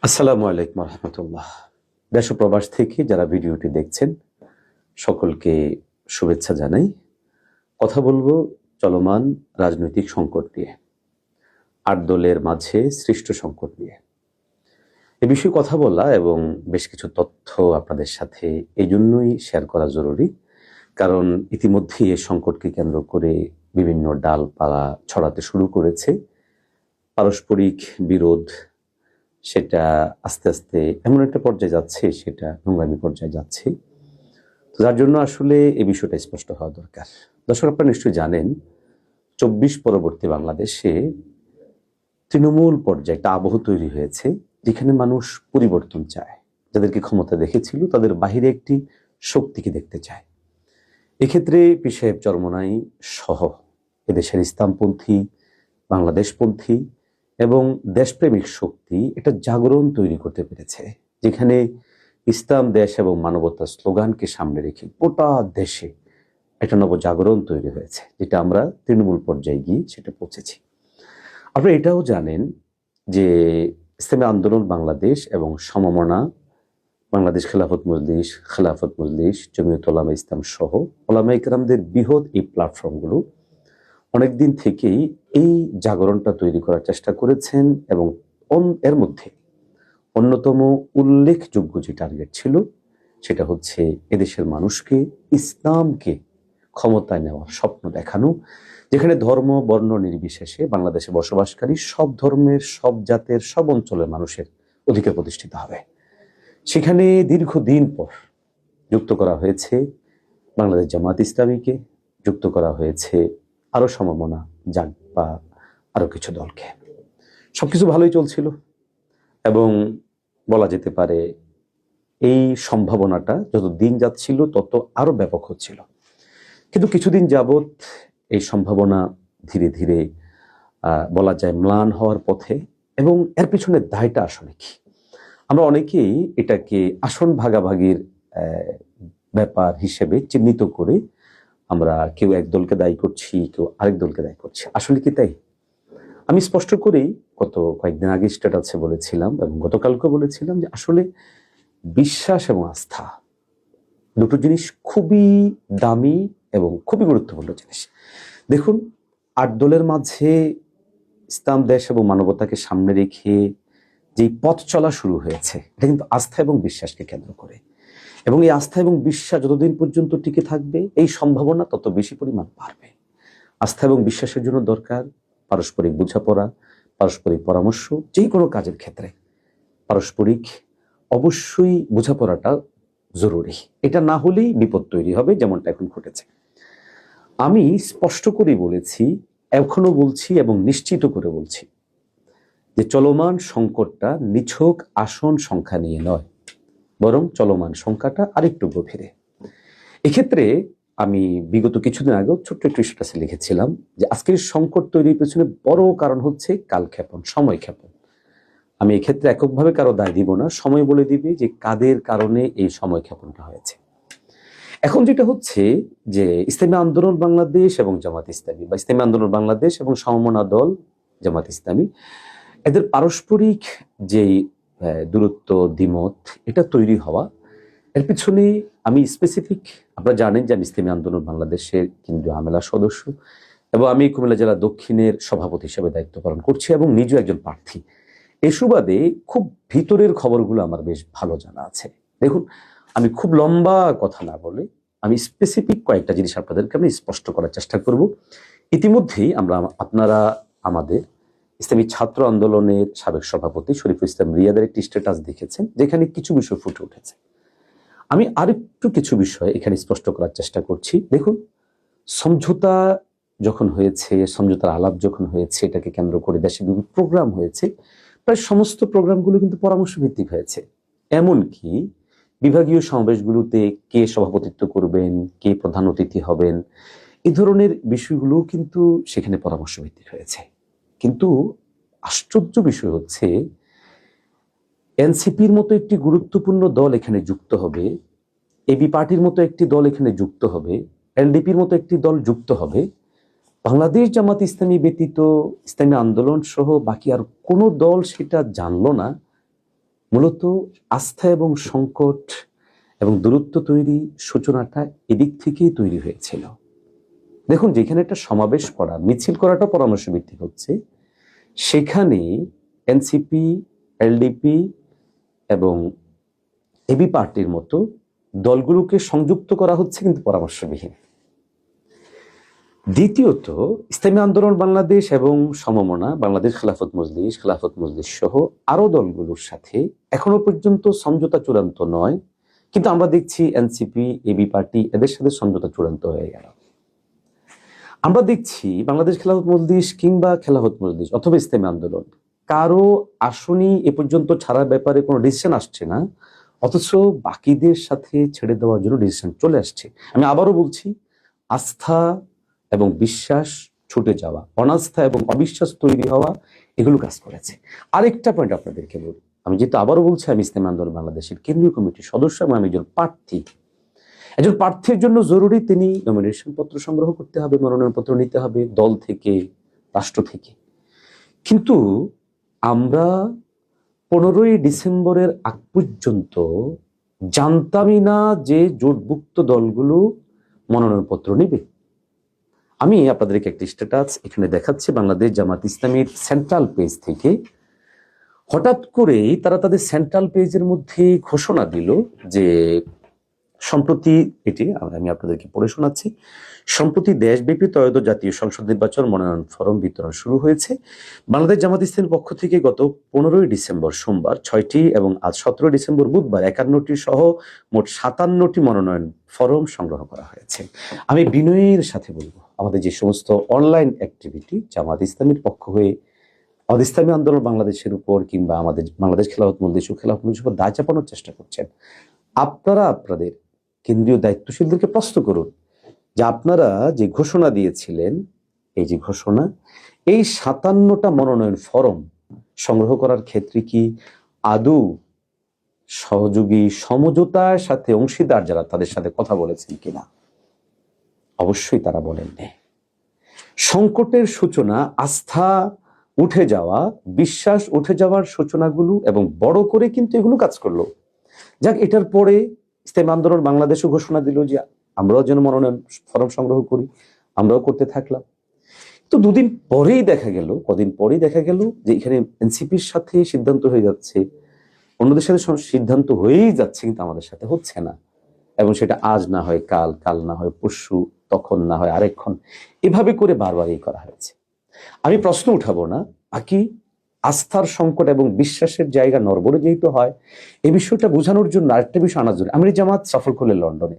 আসসালামু আলাইকুম রহমতুল্লাহ। দেশ ও প্রবাস থেকে যারা ভিডিওটি দেখছেন সকলকে শুভেচ্ছা জানাই। কথা বলবো চলমান রাজনৈতিক সংকট নিয়ে, ৮ দলের মাঝে সৃষ্ট সংকট নিয়ে। এ বিষয়ে কথা বলা এবং বেশ কিছু তথ্য আপনাদের সাথে এই জন্যই শেয়ার করা জরুরি, কারণ ইতিমধ্যেই এই সংকটকে কেন্দ্র করে বিভিন্ন ডালপালা ছড়াতে শুরু করেছে। পারস্পরিক বিরোধ সেটা আস্তে আস্তে এমন একটা পর্যায়ে যাচ্ছে, সেটা নোংরামি পর্যায়ে যাচ্ছে। তো যার জন্য আসলে এই বিষয়টা স্পষ্ট হওয়া দরকার। দর্শক, আপনারা নিশ্চয়ই জানেন ২৪ পরবর্তী বাংলাদেশে তৃণমূল পর্যায়ে একটা আবহ তৈরি হয়েছে, যেখানে মানুষ পরিবর্তন চায়। যাদেরকে ক্ষমতা দেখেছিল তাদের বাহিরে একটি শক্তিকে দেখতে চায়। এক্ষেত্রে পীর সাহেব চরমোনাই সহ এদেশের ইসলামপন্থী, বাংলাদেশপন্থী এবং দেশপ্রেমিক শক্তি একটা জাগরণ তৈরি করতে পেরেছে, যেখানে ইসলাম, দেশ এবং মানবতার স্লোগানকে সামনে রেখে গোটা দেশে একটা নবজাগরণ তৈরি হয়েছে, যেটা আমরা তৃণমূল পর্যায়ে গিয়ে সেটা পৌঁছেছি। আপনারা এটাও জানেন যে ইসলামী আন্দোলন বাংলাদেশ এবং সমমনা বাংলাদেশ খেলাফত মজলিস, জমিয়ত উলামা ইসলাম সহ উলামা ইকরামদের বৃহৎ এই প্ল্যাটফর্মগুলো অনেকদিন থেকেই এই জাগরণটা তৈরি করার চেষ্টা করেছেন, এবং এর মধ্যে অন্যতম উল্লেখযোগ্য যে টার্গেট ছিল সেটা হচ্ছে এদেশের মানুষকে ইসলামকে ক্ষমতায় নেওয়ার স্বপ্ন দেখানো, যেখানে ধর্ম বর্ণ নির্বিশেষে বাংলাদেশে বসবাসকারী সব ধর্মের, সব জাতের, সব অঞ্চলের মানুষের অধিকার প্রতিষ্ঠিত হবে। সেখানে দীর্ঘদিন পর যুক্ত করা হয়েছে বাংলাদেশ জামাত ইসলামীকে, যুক্ত করা হয়েছে আরো সমমনা জাগ বা আরো কিছু দলকে। সবকিছু ভালোই চলছিল এবং বলা যেতে পারে এই সম্ভাবনাটা যত দিন যাচ্ছিল তত আরো ব্যাপক হচ্ছিল। কিন্তু কিছুদিন যাবৎ এই সম্ভাবনা ধীরে ধীরে বলা যায় ম্লান হওয়ার পথে, এবং এর পিছনে দায়টা আসলে কি? আমরা অনেকেই এটাকে আসন ভাগাভাগির ব্যাপার হিসেবে চিহ্নিত করে আমরা কেউ এক দলকে দায়ী করছি, কেউ আরেক দলকে দায়ী করছি। আসলে কি তাই? আমি স্পষ্ট করেই গত কয়েকদিন আগে স্ট্যাটাসে বলেছিলাম এবং গতকালকে বলেছিলাম যে আসলে বিশ্বাস এবং আস্থা দুটো জিনিস খুবই দামি এবং খুবই গুরুত্বপূর্ণ জিনিস। দেখুন, ৮ দলের মাঝে ইসলাম, দেশ এবং মানবতাকে সামনে রেখে যেই পথ চলা শুরু হয়েছে, এটা কিন্তু আস্থা এবং বিশ্বাসকে কেন্দ্র করে, এবং এই আস্থা এবং বিশ্বাস যতদিন পর্যন্ত টিকে থাকবে এই সম্ভাবনা তত বেশি পরিমাণ বাড়বে। আস্থা এবং বিশ্বাসের জন্য দরকার পারস্পরিক বোঝাপড়া, পারস্পরিক পরামর্শ। যে কোনো কাজের ক্ষেত্রে পারস্পরিক অবশ্যই বোঝাপড়াটা জরুরি। এটা না হলেই বিপদ তৈরি হবে, যেমনটা এখন ঘটেছে। আমি স্পষ্ট করে বলেছি, এখনো বলছি এবং নিশ্চিত করে বলছি যে চলমান সংকটটা নিছক আসন সংখ্যা নিয়ে নয়, বরং চলমান সংখ্যাটা আরেকটু গভীরে। এক্ষেত্রে আমি বিগত কিছুদিন আগেও ছোট্ট একটু স্ট্যাটাসে লিখেছিলাম যে আজকের সংকট তৈরির পেছনে বড় কারণ হচ্ছে কালক্ষেপণ, সময় ক্ষেপণ। আমি এক্ষেত্রে এককভাবে কারো দায় দিব না, সময় বলে দিবে যে কাদের কারণে এই সময় ক্ষেপণটা হয়েছে। এখন যেটা হচ্ছে যে ইসলামী আন্দোলন বাংলাদেশ এবং জামাত ইসলামী, বা ইসলামী আন্দোলন বাংলাদেশ এবং সমমনা দল জামাত ইসলামী, এদের পারস্পরিক যেই দূরত্ব, দ্বিমত, এটা তৈরি হওয়া, এর পিছনে আমি স্পেসিফিক, আপনারা জানেন যে আমি ইসলামী আন্দোলন বাংলাদেশের কেন্দ্রীয় আমেলার সদস্য এবং আমি কুমিল্লা জেলা দক্ষিণের সভাপতি হিসেবে দায়িত্ব পালন করছি এবং নিজেও একজন প্রার্থী। এই সুবাদে খুব ভিতরের খবরগুলো আমার বেশ ভালো জানা আছে। দেখুন, আমি খুব লম্বা কথা না বলে আমি স্পেসিফিক কয়েকটা জিনিস আপনাদেরকে আমি স্পষ্ট করার চেষ্টা করব। ইতিমধ্যেই আপনারা আমাদের ইসলামী ছাত্র আন্দোলনের সাবেক সভাপতি শরীফুল ইসলাম রিয়াদের একটি স্ট্যাটাস দেখেছেন, যেখানে কিছু বিষয় ফুটে উঠেছে। আমি আরেকটু কিছু বিষয় এখানে স্পষ্ট করার চেষ্টা করছি। দেখুন, সমঝোতা যখন হয়েছে, সমঝোতার আলাপ যখন হয়েছে, এটাকে কেন্দ্র করে দেশে বিভিন্ন প্রোগ্রাম হয়েছে, প্রায় সমস্ত প্রোগ্রামগুলো কিন্তু পরামর্শ ভিত্তিক হয়েছে। এমনকি বিভাগীয় সমাবেশগুলোতে কে সভাপতিত্ব করবেন, কে প্রধান অতিথি হবেন, এই ধরনের বিষয়গুলো কিন্তু সেখানে পরামর্শ ভিত্তিক হয়েছে। কিন্তু আশ্চর্য বিষয় হচ্ছে এনসিপির মতো একটি গুরুত্বপূর্ণ দল এখানে যুক্ত হবে, এবি পার্টির মতো একটি দল এখানে যুক্ত হবে, এলডিপির মতো একটি দল যুক্ত হবে, বাংলাদেশ জামাত ইসলামী ব্যতীত ইসলামী আন্দোলন সহ বাকি আর কোনো দল সেটা জানলো না মূলত আস্থা এবং সংকট এবং দূরত্ব তৈরি সূচনাটা এদিক থেকেই তৈরি হয়েছিল। দেখুন, যেখানে একটা সমাবেশ করা, মিছিল করাটা পরামর্শ ভিত্তিক হচ্ছে, সেখানে এনসিপি, এলডিপি এবং এবি পার্টির মতো দলগুলোকে সংযুক্ত করা হচ্ছে, কিন্তু পরামর্শবিহীন। দ্বিতীয়ত, ইসলামী আন্দোলন বাংলাদেশ এবং সমমনা বাংলাদেশ খেলাফত মজলিস সহ আরো দলগুলোর সাথে এখনো পর্যন্ত সমঝোতা চূড়ান্ত নয়, কিন্তু আমরা দেখছি এনসিপি, এবি পার্টি এদের সাথে সমঝোতা চূড়ান্ত হয়ে গেল। আমরা দেখছি বাংলাদেশ খেলাফত মজলিস কিংবা খেলাফত মজলিস অথবা ইসলামী আন্দোলন কারো আসনই এ পর্যন্ত ছাড়ার ব্যাপারে কোনো ডিসিশন আসছে না, অথচ বাকিদের সাথে ছেড়ে দেওয়ার জন্য ডিসিশন চলে আসছে। আমি আবারও বলছি, আস্থা এবং বিশ্বাস ছুটে যাওয়া, অনাস্থা এবং অবিশ্বাস তৈরি হওয়া, এগুলো কাজ করেছে। আরেকটা পয়েন্ট আপনাদেরকে বলি, আমি যেহেতু আবারও বলছি, আমি ইসলামী আন্দোলন বাংলাদেশের কেন্দ্রীয় কমিটির সদস্য এবং আমি একজন প্রার্থী। একজন প্রার্থীর জন্য জরুরি তিনি নমিনেশন পত্র সংগ্রহ করতে হবে, মনোনয়ন পত্র নিতে হবে দল থেকে, রাষ্ট্র থেকে। কিন্তু আমরা 15ই ডিসেম্বরের আগ পর্যন্ত জানতামই না যে জোটভুক্ত দলগুলো মনোনয়ন পত্র নেবে। আমি আপনাদেরকে একটি স্ট্যাটাস এখানে দেখাচ্ছি বাংলাদেশ জামাত ইসলামীর সেন্ট্রাল পেজ থেকে। হঠাৎ করেই তারা তাদের সেন্ট্রাল পেজের মধ্যে ঘোষণা দিল যে সম্প্রতি, এটি আমি আপনাদেরকে পড়ে শোনাচ্ছি, সম্প্রতি দেশব্যাপী ত্রয়োদশ জাতীয় সংসদ নির্বাচন মনোনয়ন ফরম বিতরণ শুরু হয়েছে। বাংলাদেশ জামাত ইসলামীর পক্ষ থেকে গত 15ই ডিসেম্বর সোমবার 6টি এবং আজ 17 ডিসেম্বর বুধবার 51টি সহ মোট 57টি মনোনয়ন ফরম সংগ্রহ করা হয়েছে। আমি বিনয়ের সাথে বলবো, আমাদের যে সমস্ত অনলাইন অ্যাক্টিভিটি জামাত ইসলামীর পক্ষ হয়ে আমাদের ইসলামী আন্দোলন বাংলাদেশের উপর কিংবা আমাদের বাংলাদেশ খেলাফত মজলিস ও খেলাফত মজলিসের উপর দায় চাপানোর চেষ্টা করছেন, আপনারা আপনাদের কেন্দ্রীয় দায়িত্বশীলদেরকে প্রশ্ন করুন যে আপনারা যে ঘোষণা দিয়েছিলেন, এই যে ঘোষণা, এই 57টা মনোনয়ন ফরম সংগ্রহ করার ক্ষেত্রে কি আদৌ সহযোগী সমঝোতার সাথে অংশীদার যারা তাদের সাথে কথা বলেছেন কিনা? অবশ্যই তারা বলেননি। সংকটের সূচনা, আস্থা উঠে যাওয়া, বিশ্বাস উঠে যাওয়ার সূচনাগুলো এবং বড় করে কিন্তু এগুলো কাজ করলো। যাক, এটার পরে ইসলামী আন্দোলন বাংলাদেশও ঘোষণা দিল যে আমরাও যেন মনোনয়ন ফরম সংগ্রহ করি, আমরাও করতে থাকলাম। তো কদিন পরেই দেখা গেল যে এখানে এনসিপির সাথে সিদ্ধান্ত হয়ে যাচ্ছে, অন্যদের সাথে সিদ্ধান্ত হয়েই যাচ্ছে, কিন্তু আমাদের সাথে হচ্ছে না। এবং সেটা আজ না হয় কাল, কাল না হয় পরশু, তখন না হয় আরেকক্ষণ, এভাবে করে বারবারই করা হয়েছে। আমি প্রশ্ন উঠাবো না, বাকি আস্থার সংকট এবং বিশ্বাসের জায়গা নড়বড়ে যেহেতু হয়, এই বিষয়টা বোঝানোর জন্য আরেকটা বিষয় আনার জন্য আমির জামাত সফর করলেন লন্ডনে।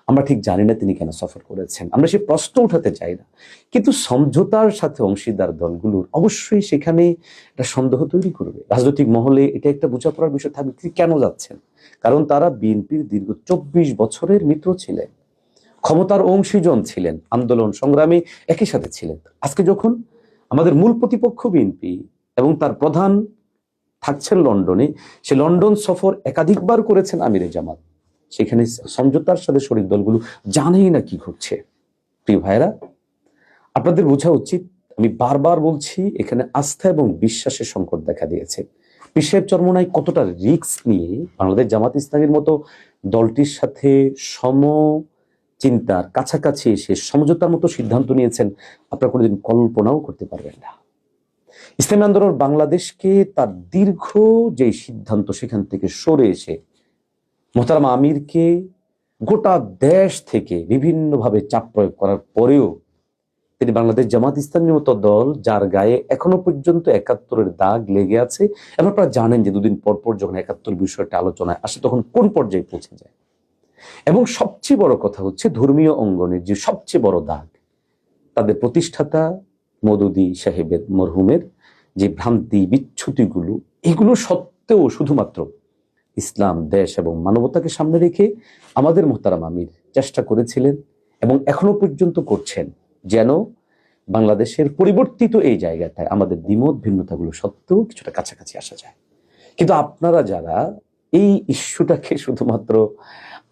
আমরা ঠিক জানি না তিনি কেন সফর করেছেন, আমরা সে প্রশ্ন উঠাতে চাই না, কিন্তু সমঝোতার সাথে অংশীদার দলগুলোর অবশ্যই সেখানে একটা সন্দেহ তৈরি করবে। রাজনৈতিক মহলে এটা একটা বোঝাপড়ার বিষয় থাকবে, তিনি কেন যাচ্ছেন। কারণ তারা বিএনপির দীর্ঘ 24 বছরের মিত্র ছিলেন, ক্ষমতার অংশীজন ছিলেন, আন্দোলন সংগ্রামে একই সাথে ছিলেন। আজকে যখন আমাদের মূল প্রতিপক্ষ বিএনপি এবং তার প্রধান থাকছেন লন্ডনে, সে লন্ডন সফর একাধিকবার করেছেন আমিরে জামাত, সেখানে সমঝোতার সাথে শরিক দলগুলো জানেই না কি ঘটছে। প্রিয় ভাইরা, আপনাদের বোঝা উচিত, আমি বারবার বলছি, এখানে আস্থা এবং বিশ্বাসের সংকট দেখা দিয়েছে। পীর সাহেব চরমোনাই কতটা রিস্ক নিয়ে বাংলাদেশ জামাত ইসলামীর মতো দলটির সাথে সম চিন্তার কাছাকাছি এসে সমঝোতার মতো সিদ্ধান্ত নিয়েছেন, আপনারা কোনোদিন কল্পনাও করতে পারবেন না। ইসলামী আন্দোলন বাংলাদেশকে তার দীর্ঘ যে সিদ্ধান্ত, সেখান থেকে সরে এসে মোহতারাম আমিরকে গোটা দেশ থেকে বিভিন্নভাবে চাপ প্রয়োগ করার পরেও তিনি বাংলাদেশ জামাত ইসলামীর মতো দল, যার গায়ে এখনো পর্যন্ত 71-এর দাগ লেগে আছে, এবং আপনারা জানেন যে দুদিন পর পর যখন 71 বিষয়টা আলোচনায় আসে তখন কোন পর্যায়ে পৌঁছে যায়। এবং সবচেয়ে বড় কথা হচ্ছে, ধর্মীয় অঙ্গনের যে সবচেয়ে বড় দাগ, তাদের প্রতিষ্ঠাতা মওদুদী সাহেবের মরহুমের যে ভ্রান্তি বিচ্ছুতিগুলো, এগুলো সত্ত্বেও শুধুমাত্র ইসলাম, দেশ এবং মানবতাকে সামনে রেখে আমাদের মোহতারাম আমির চেষ্টা করেছিলেন এবং এখনো পর্যন্ত করছেন, যেন বাংলাদেশের পরিবর্তিত এই জায়গাটায় আমাদের দ্বিমত ভিন্নতাগুলো সত্ত্বেও কিছুটা কাছাকাছি আসা যায়। কিন্তু আপনারা যারা এই ইস্যুটাকে শুধুমাত্র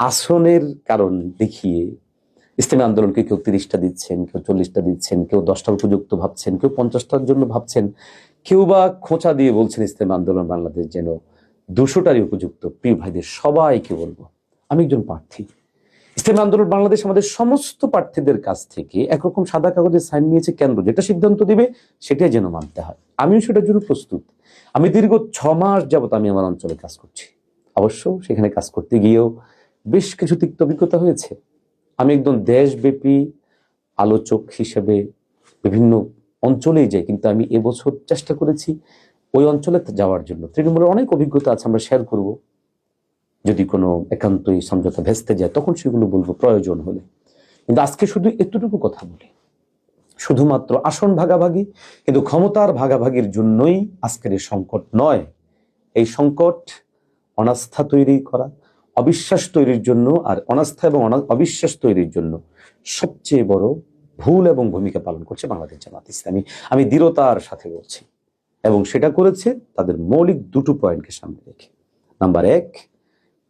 আসনের কারণ দেখিয়ে ইসলামী আন্দোলনকে কেউ 30টা দিচ্ছেন, কেউ 40টা দিচ্ছেন, কেউ 10টার উপযুক্ত ভাবছেন, কেউ 50টার জন্য ভাবছেন, কেউ বা খোঁচা দিয়ে বলছেন ইসলামী আন্দোলন বাংলাদেশ যেন 200টারই উপযুক্ত প্রিয় ভাইদের সবাইকে বলবো, আমি একজন প্রার্থী, ইসলামী আন্দোলন বাংলাদেশ আমাদের সমস্ত প্রার্থীদের কাছ থেকে একরকম সাদা কাগজে সাইন নিয়েছে, কেন্দ্র যেটা সিদ্ধান্ত দিবে সেটাই যেন মানতে হয়। আমিও সেটার জন্য প্রস্তুত। আমি দীর্ঘ 6 মাস যাবত আমি আমার অঞ্চলে কাজ করছি। অবশ্য সেখানে কাজ করতে গিয়েও বেশ কিছু তিক্ত অভিজ্ঞতা হয়েছে। আমি একদম দেশব্যাপী আলোচক হিসেবে বিভিন্ন অঞ্চলেই যাই, কিন্তু আমি এবছর চেষ্টা করেছি ওই অঞ্চলে যাওয়ার জন্য। তৃণমূলের অনেক অভিজ্ঞতা আছে, আমরা শেয়ার করব। যদি কোনো একান্তই সমঝোতা ভেস্তে যায় তখন সেগুলো বলবো প্রয়োজন হলে। কিন্তু আজকে শুধু এতটুকু কথা বলি, শুধুমাত্র আসন ভাগাভাগি, কিন্তু ক্ষমতার ভাগাভাগির জন্যই আজকের এই সংকট নয়। এই সংকট অনাস্থা তৈরি করা, অবিশ্বাস তৈরির জন্য, আর অনাস্থা এবং অবিশ্বাস তৈরির জন্য সবচেয়ে বড় ভুল এবং ভূমিকা পালন করছে বাংলাদেশ জামাত ইসলামী। আমি দৃঢ়তার সাথে বলছি, এবং সেটা করেছে তাদের মৌলিক 2টো পয়েন্টকে সামনে রেখে। নাম্বার 1,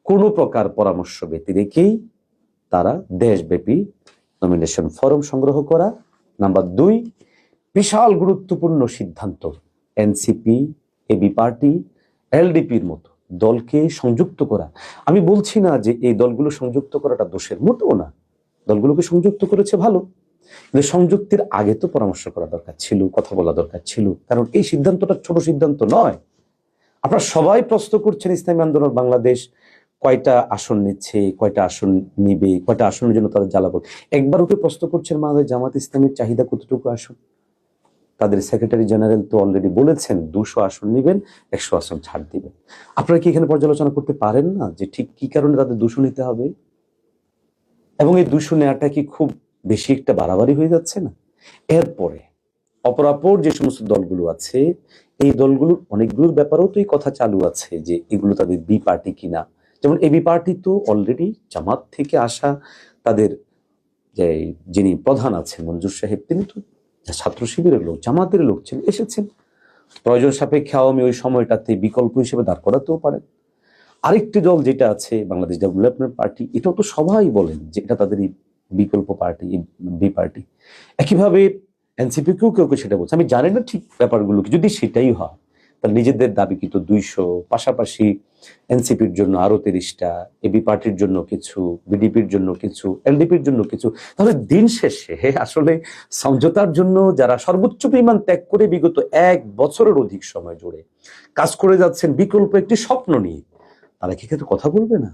কোনো প্রকার পরামর্শ ব্যতি রেখেই তারা দেশব্যাপী নমিনেশন ফরম সংগ্রহ করা। নাম্বার 2, বিশাল গুরুত্বপূর্ণ সিদ্ধান্ত এনসিপি, এবি পার্টি, এলডিপির মতো দলকে সংযুক্ত করা। আমি বলছি না যে এই দলগুলো সংযুক্ত করাটা দোষের, মোটেও না। দলগুলোকে সংযুক্ত করেছে ভালো, কিন্তু সংযুক্তির আগে তো পরামর্শ করা দরকার ছিল, কথা বলা দরকার ছিল, কারণ এই সিদ্ধান্তটা ছোট সিদ্ধান্ত নয়। আপনারা সবাই প্রশ্ন করছেন ইসলামী আন্দোলন বাংলাদেশ কয়টা আসন নিচ্ছে, কয়টা আসন নিবে, কয়টা আসনের জন্য তাদের জ্বালাবো। একবার ওকে প্রশ্ন করছেন বাংলাদেশ জামাত ইসলামের চাহিদা কতটুকু আসন। তাদের সেক্রেটারি জেনারেল তো অলরেডি বলেছেন 200 আসন নিবেন, 100 আসন ছাড় দিবেন। আপনারা কি এখানে পর্যালোচনা করতে পারেন না যে ঠিক কি কারণে তাদের 200 নিতে হবে, এবং এই 200 নেওয়াটা কি খুব বেশি একটা বাড়াবাড়ি হয়ে যাচ্ছে না? এরপরে অপরাপর যে সমস্ত দলগুলো আছে, এই দলগুলোর অনেকগুলোর ব্যাপারেও তো এই কথা চালু আছে যে এগুলো তাদের বি পার্টি কিনা। যেমন এবি পার্টি তো অলরেডি জামাত থেকে আসা তাদের যে যিনি প্রধান আছেন মঞ্জুর সাহেব, তিনি তো ছাত্র শিবিরের লোক, জামাতের লোক ছিলেন, এসেছেন। প্রয়োজন সাপেক্ষে আওয়ামী ওই সময়টাতে বিকল্প হিসেবে দাঁড় করাতেও পারেন। আরেকটি দল যেটা আছে বাংলাদেশ ডেভেলপমেন্ট পার্টি, এটাও তো সবাই বলেন যে এটা তাদের বিকল্প পার্টি, বি পার্টি। একইভাবে এনসিপি কেউ কেউ সেটা বলছে। আমি জানি না ঠিক ব্যাপারগুলো কি, যদি সেটাই হয় তাহলে নিজেদের দাবি কিন্তু 200, পাশাপাশি এনসিপির জন্য আরো 30টা, এবি পার্টির জন্য কিছু, বিডিপির জন্য কিছু, এলডিপির জন্য কিছু। তাহলে দিন শেষে আসলে সমঝোতার জন্য যারা সর্বোচ্চ পরিমাণ ত্যাগ করে বিগত 1 বছরের অধিক সময় জুড়ে কাজ করে যাচ্ছেন বিকল্প একটি স্বপ্ন নিয়ে, তারা কি কিন্তু কথা বলবে না?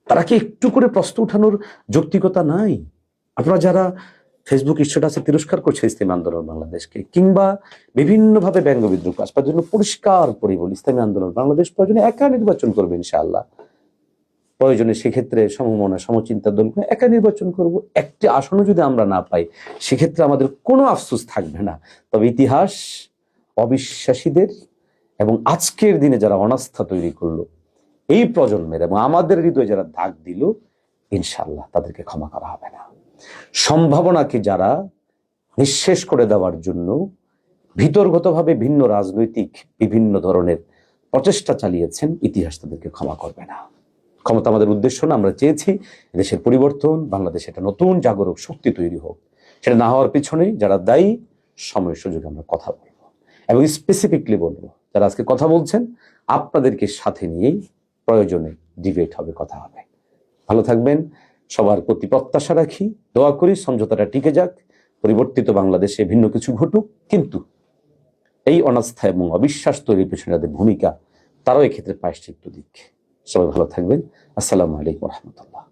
তারা কি একটু করে প্রশ্ন উঠানোর যৌক্তিকতা নাই? আপনারা যারা ফেসবুক স্ট্যাটাসে তিরস্কার করছে ইসলামী আন্দোলন বাংলাদেশকে, কিংবা বিভিন্নভাবে ব্যঙ্গ বিদ্রুপ আসবার জন্য, পরিষ্কার করে বলি, ইসলামী আন্দোলন বাংলাদেশ প্রয়োজনে একা নির্বাচন করবে ইনশাআল্লাহ। প্রয়োজনে সেক্ষেত্রে সমমনা সমচিন্তা দল একা নির্বাচন করব। একটি আসনও যদি আমরা না পাই সেক্ষেত্রে আমাদের কোনো আফসোস থাকবে না। তবে ইতিহাস অবিশ্বাসীদের এবং আজকের দিনে যারা অনাস্থা তৈরি করলো এই প্রজন্মের এবং আমাদের হৃদয়ে যারা দাগ দিল, ইনশাআল্লাহ তাদেরকে ক্ষমা করা হবে না। সম্ভাবনাকে যারা নিঃশেষ করে দেওয়ার জন্য ভিতরগতভাবে ভিন্ন রাজনৈতিক বিভিন্ন ধরনের প্রচেষ্টা চালিয়েছেন, ইতিহাস তাদেরকে ক্ষমা করবে না। ক্ষমতা আমাদের উদ্দেশ্য না, আমরা চেয়েছি দেশের পরিবর্তন, বাংলাদেশে একটা নতুন জাগরক শক্তি তৈরি হোক। সেটা না হওয়ার পিছনে যারা দায়ী, সময় সুযোগে আমরা কথা বলবো, এবং স্পেসিফিকলি বলবো যারা আজকে কথা বলছেন আপনাদেরকে সাথে নিয়েই প্রয়োজনে ডিবেট হবে, কথা হবে। ভালো থাকবেন, সবার প্রতি প্রত্যাশা রাখি, দোয়া করি সমঝোতাটা টিকে যাক, পরিবর্তিত বাংলাদেশে ভিন্ন কিছু ঘটুক, কিন্তু এই অনাস্থা এবং অবিশ্বাস তৈরির পেছনে তাদের ভূমিকা, তারাও এক্ষেত্রে প্রায়শ্চিত্ত দিক। সবাই ভালো থাকবেন। আসসালামু আলাইকুম রহমতুল্লাহ।